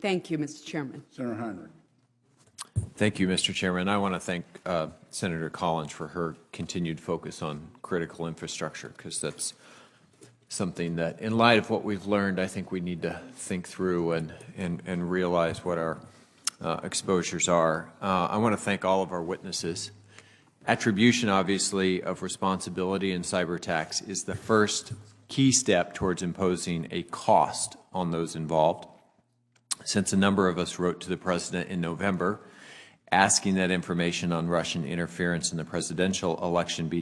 Thank you, Mr. Chairman. Senator Heinrich. Thank you, Mr. Chairman. I want to thank Senator Collins for her continued focus on critical infrastructure, because that's something that, in light of what we've learned, I think we need to think through and realize what our exposures are. I want to thank all of our witnesses. Attribution, obviously, of responsibility in cyber attacks is the first key step towards imposing a cost on those involved. Since a number of us wrote to the President in November asking that information on Russian interference in the presidential election be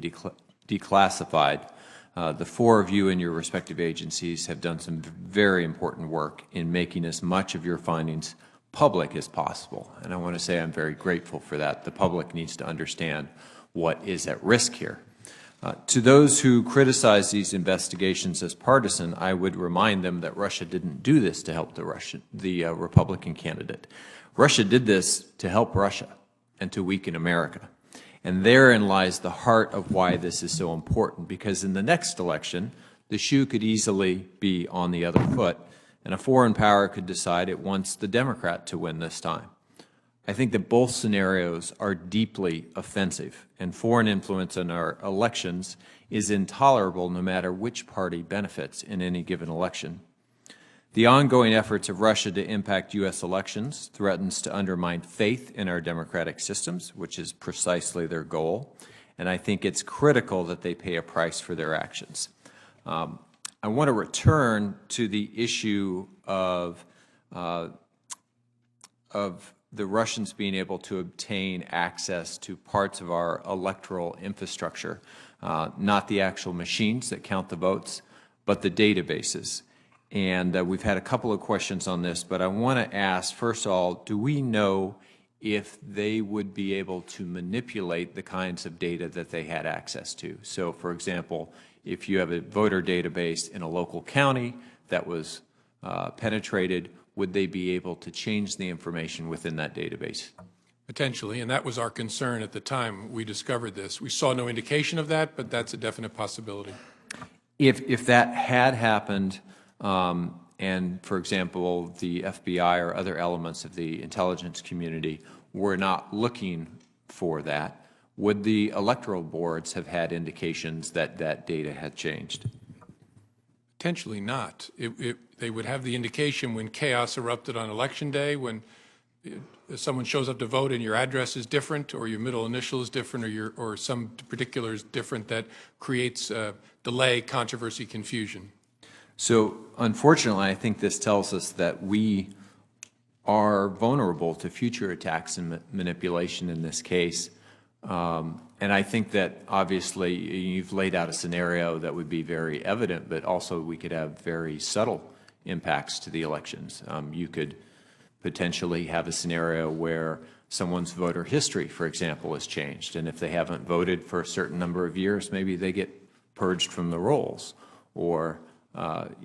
declassified, the four of you in your respective agencies have done some very important work in making as much of your findings public as possible. And I want to say I'm very grateful for that. The public needs to understand what is at risk here. To those who criticize these investigations as partisan, I would remind them that Russia didn't do this to help the Republican candidate. Russia did this to help Russia and to weaken America. And therein lies the heart of why this is so important, because in the next election, the shoe could easily be on the other foot, and a foreign power could decide it wants the Democrat to win this time. I think that both scenarios are deeply offensive, and foreign influence in our elections is intolerable no matter which party benefits in any given election. The ongoing efforts of Russia to impact U.S. elections threatens to undermine faith in our democratic systems, which is precisely their goal, and I think it's critical that they pay a price for their actions. I want to return to the issue of the Russians being able to obtain access to parts of our electoral infrastructure, not the actual machines that count the votes, but the databases. And we've had a couple of questions on this, but I want to ask, first of all, do we know if they would be able to manipulate the kinds of data that they had access to? So, for example, if you have a voter database in a local county that was penetrated, would they be able to change the information within that database? Potentially, and that was our concern at the time we discovered this. We saw no indication of that, but that's a definite possibility. If that had happened, and, for example, the FBI or other elements of the intelligence community were not looking for that, would the electoral boards have had indications that that data had changed? Potentially not. They would have the indication when chaos erupted on Election Day, when someone shows up to vote and your address is different, or your middle initial is different, or some particular is different, that creates delay, controversy, confusion. So, unfortunately, I think this tells us that we are vulnerable to future attacks and manipulation in this case. And I think that, obviously, you've laid out a scenario that would be very evident, but also we could have very subtle impacts to the elections. You could potentially have a scenario where someone's voter history, for example, is changed. And if they haven't voted for a certain number of years, maybe they get purged from the rolls. Or,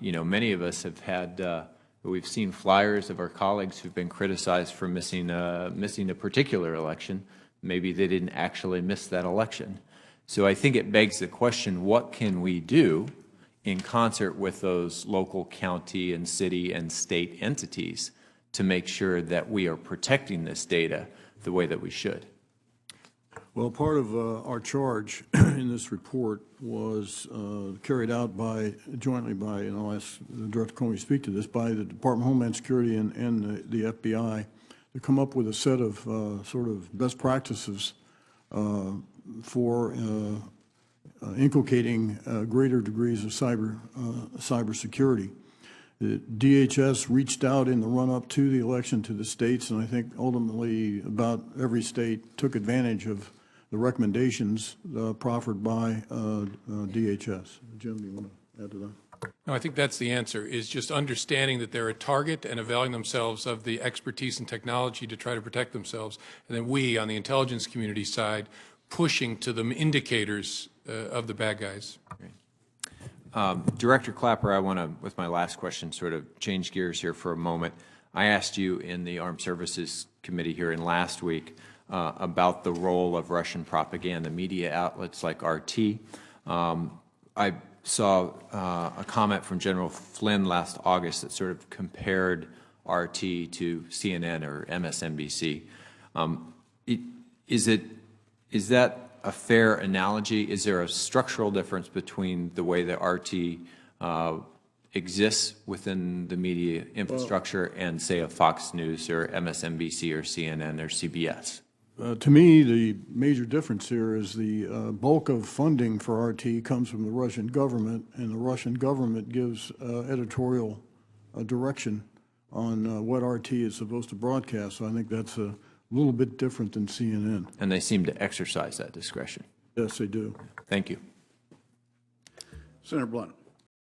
you know, many of us have had, we've seen flyers of our colleagues who've been criticized for missing a particular election. Maybe they didn't actually miss that election. So I think it begs the question, what can we do in concert with those local county and city and state entities to make sure that we are protecting this data the way that we should? Well, part of our charge in this report was carried out jointly by, and I'll ask Director Comey to speak to this, by the Department of Homeland Security and the FBI to come up with a set of sort of best practices for inculcating greater degrees of cybersecurity. The DHS reached out in the run-up to the election to the states, and I think ultimately about every state took advantage of the recommendations proffered by DHS. Jim, do you want to add to that? No, I think that's the answer, is just understanding that they're a target and availing themselves of the expertise and technology to try to protect themselves. And then we, on the intelligence community side, pushing to the indicators of the bad guys. Director Clapper, I want to, with my last question, sort of change gears here for a moment. I asked you in the Armed Services Committee hearing last week about the role of Russian propaganda media outlets like RT. I saw a comment from General Flynn last August that sort of compared RT to CNN or MSNBC. Is that a fair analogy? Is there a structural difference between the way that RT exists within the media infrastructure and, say, a Fox News or MSNBC or CNN or CBS? To me, the major difference here is the bulk of funding for RT comes from the Russian government, and the Russian government gives editorial direction on what RT is supposed to broadcast. So I think that's a little bit different than CNN. And they seem to exercise that discretion. Yes, they do. Thank you. Senator Blunt.